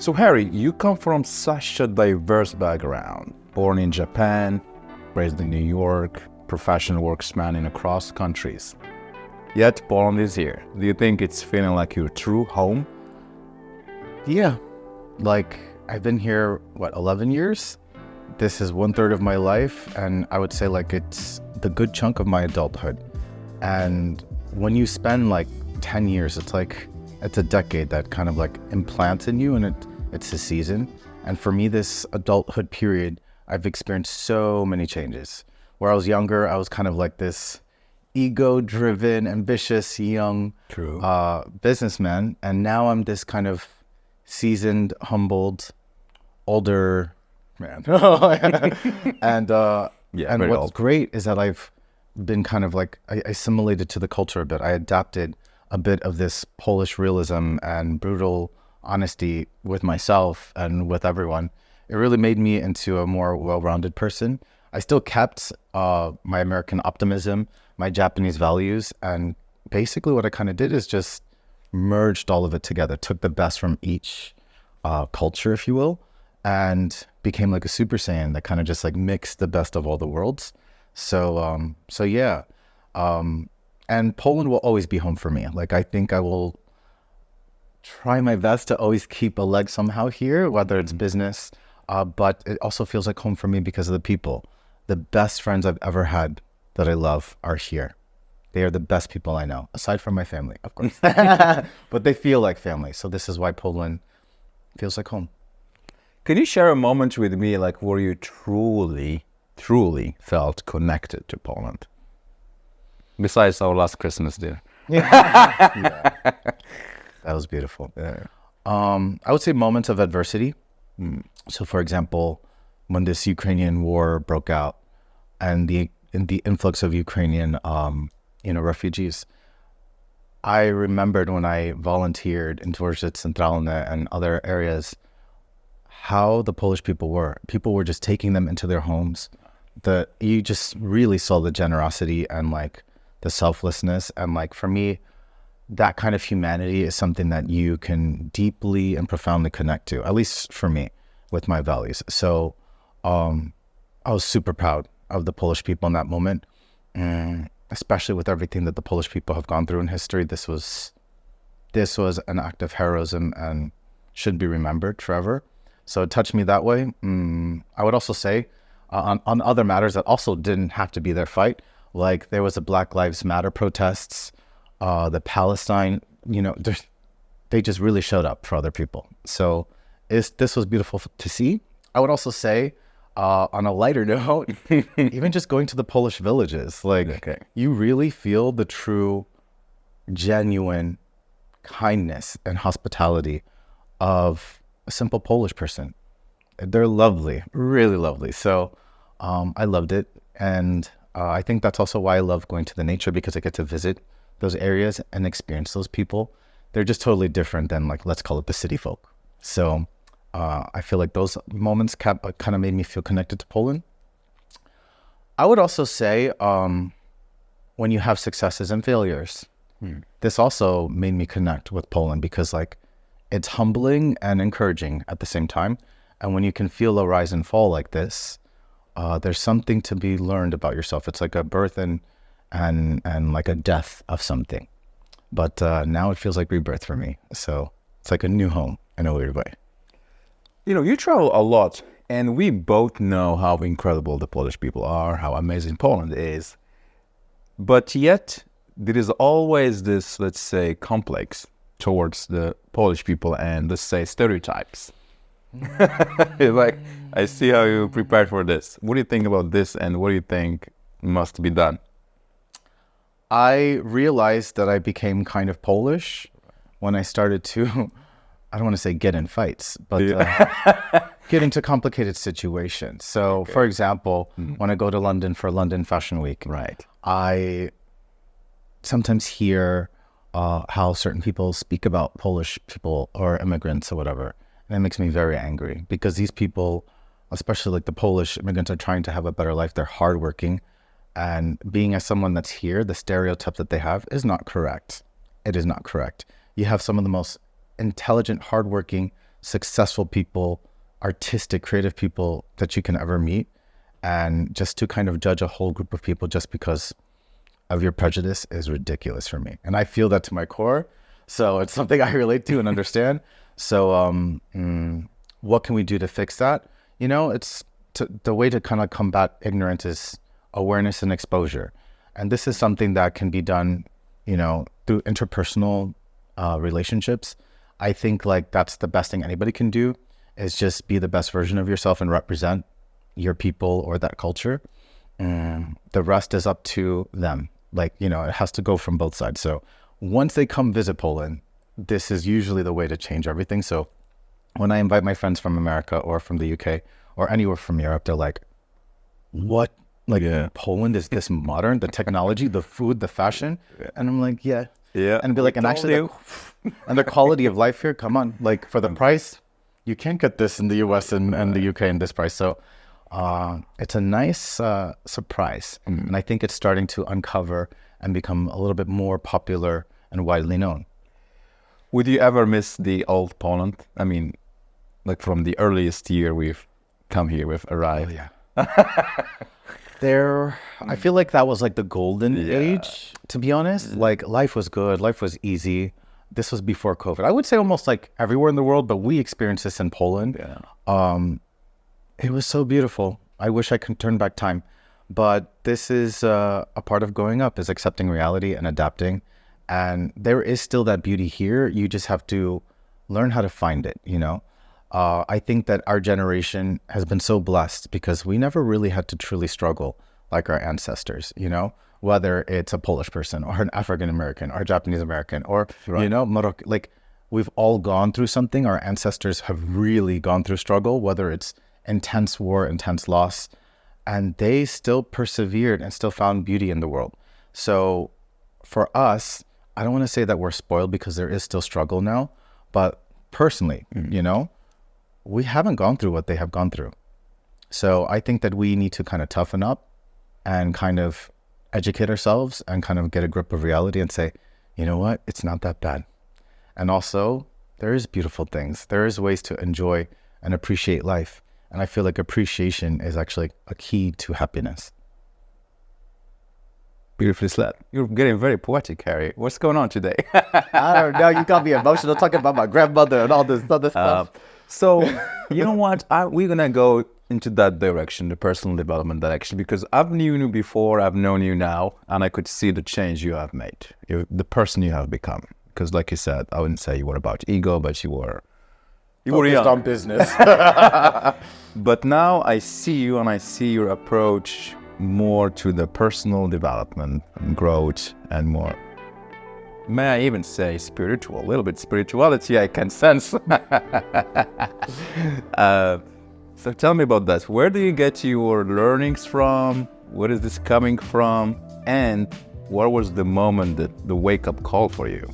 So Harry, you come from such a diverse background. Born in Japan, raised in New York, professional work spanning across countries. Yet Poland is here. Do you think it's feeling like your true home? Yeah, like I've been here, 11 years? This is 1/3 of my life, and I would say like it's the good chunk of my adulthood. And when you spend like 10 years, it's a decade that kind of like implants in you, and it's a season. And for me, this adulthood period, I've experienced so many changes. Where I was younger, I was kind of like this ego-driven, ambitious, young businessman. And now I'm this kind of seasoned, humbled, older man. And what's old. great is that I've been kind of like, I assimilated to the culture a bit. I adapted a bit of this Polish realism and brutal honesty with myself and with everyone. It really made me into a more well-rounded person. I still kept my American optimism, my Japanese values, and basically what I kind of did is just merged all of it together, took the best from each culture, if you will, and became like a Super Saiyan that kind of just like mixed the best of all the worlds. So yeah. And Poland will always be home for me. Like, I think I will try my best to always keep a leg somehow here, whether it's business, but it also feels like home for me because of the people. The best friends I've ever had that I love are here. They are the best people I know, aside from my family, of course. But they feel like family. So this is why Poland feels like home. Can you share a moment with me, like where you truly felt connected to Poland? Besides our last Christmas dinner. Yeah. That was beautiful. Yeah. I would say moments of adversity. So for example, when this Ukrainian war broke out and the influx of Ukrainian refugees, I remembered when I volunteered in Dworzec Centralne and other areas, how the Polish people were. People were just taking them into their homes. You just really saw the generosity and like the selflessness. And like for me, that kind of humanity is something that you can deeply and profoundly connect to, at least for me, with my values. So I was super proud of the Polish people in that moment, and especially with everything that the Polish people have gone through in history. This was an act of heroism and should be remembered forever. So it touched me that way. I would also say on other matters that also didn't have to be their fight, like there was a Black Lives Matter protests, the Palestine, they just really showed up for other people. So this was beautiful to see. I would also say, on a lighter note, even just going to the Polish villages, you really feel the true, genuine kindness and hospitality of a simple Polish person. They're lovely, really lovely. So I loved it. And I think that's also why I love going to the nature, because I get to visit those areas and experience those people. They're just totally different than, like, let's call it the city folk. So I feel like those moments kind of made me feel connected to Poland. I would also say when you have successes and failures, this also made me connect with Poland, because like it's humbling and encouraging at the same time. And when you can feel a rise and fall like this, there's something to be learned about yourself. It's like a birth and like a death of something. But now it feels like rebirth for me. So it's like a new home in a weird way. You travel a lot, and we both know how incredible the Polish people are, how amazing Poland is. But yet, there is always this, let's say, complex towards the Polish people and, let's say, stereotypes. Like, I see how you prepared for this. What do you think about this, and what do you think must be done? I realized that I became kind of Polish when I started to, I don't want to say get in fights, but get into complicated situations. So, for example, when I go to London for London Fashion Week, I sometimes hear how certain people speak about Polish people or immigrants or whatever. And it makes me very angry, because these people, especially like the Polish immigrants, are trying to have a better life. They're hardworking. And being as someone that's here, the stereotype that they have is not correct. It is not correct. You have some of the most intelligent, hardworking, successful people, artistic, creative people that you can ever meet. And just to kind of judge a whole group of people just because of your prejudice is ridiculous for me. And I feel that to my core. So it's something I relate to and understand. So what can we do to fix that? You know, the way to kind of combat ignorance is awareness and exposure. And this is something that can be done, you know, through interpersonal relationships. I think like that's the best thing anybody can do, is just be the best version of yourself and represent your people or that culture. And the rest is up to them. Like, you know, it has to go from both sides. So once they come visit Poland, this is usually the way to change everything. So when I invite my friends from America or from the UK or anywhere from Europe, they're like, what? Like, Poland is this modern, the technology, the food, the fashion. And I'm like, yeah. And be like, and actually, and the quality of life here, come on, like for the price, you can't get this in the US and the UK in this price. So it's a nice surprise. And I think it's starting to uncover and become a little bit more popular and widely known. Would you ever miss the old Poland? I mean, like from the earliest year we've come here, we've arrived. I feel like that was like the golden age, to be honest. Like life was good, life was easy. This was before COVID. I would say almost like everywhere in the world, but we experienced this in Poland. It was so beautiful. I wish I could turn back time. But this is a part of growing up, is accepting reality and adapting. And there is still that beauty here. You just have to learn how to find it, you know? I think that our generation has been so blessed because we never really had to truly struggle like our ancestors, you know, whether it's a Polish person or an African American or a Japanese American or, you know, Moroccan. Like we've all gone through something. Our ancestors have really gone through struggle, whether it's intense war, intense loss, and they still persevered and still found beauty in the world. So for us, I don't want to say that we're spoiled because there is still struggle now, but personally, you know, we haven't gone through what they have gone through. So I think that we need to kind of toughen up and kind of educate ourselves and kind of get a grip of reality and say, you know what, it's not that bad. And also, there is beautiful things. There is ways to enjoy and appreciate life. And I feel like appreciation is actually a key to happiness. Beautifully said. You're getting very poetic, Harry. What's going on today? I don't know. You got me emotional talking about my grandmother and all this other stuff. So, you know what? We're going to go into that direction, the personal development direction, because I've known you before, I've known you now, and I could see the change you have made, the person you have become. Because like you said, I wouldn't say you were about ego, but you were young. On business. But now I see you and I see your approach more to the personal development and growth and more, may I even say spiritual, a little bit spirituality I can sense. So tell me about that. Where do you get your learnings from? Where is this coming from? And what was the moment, the wake-up call for you?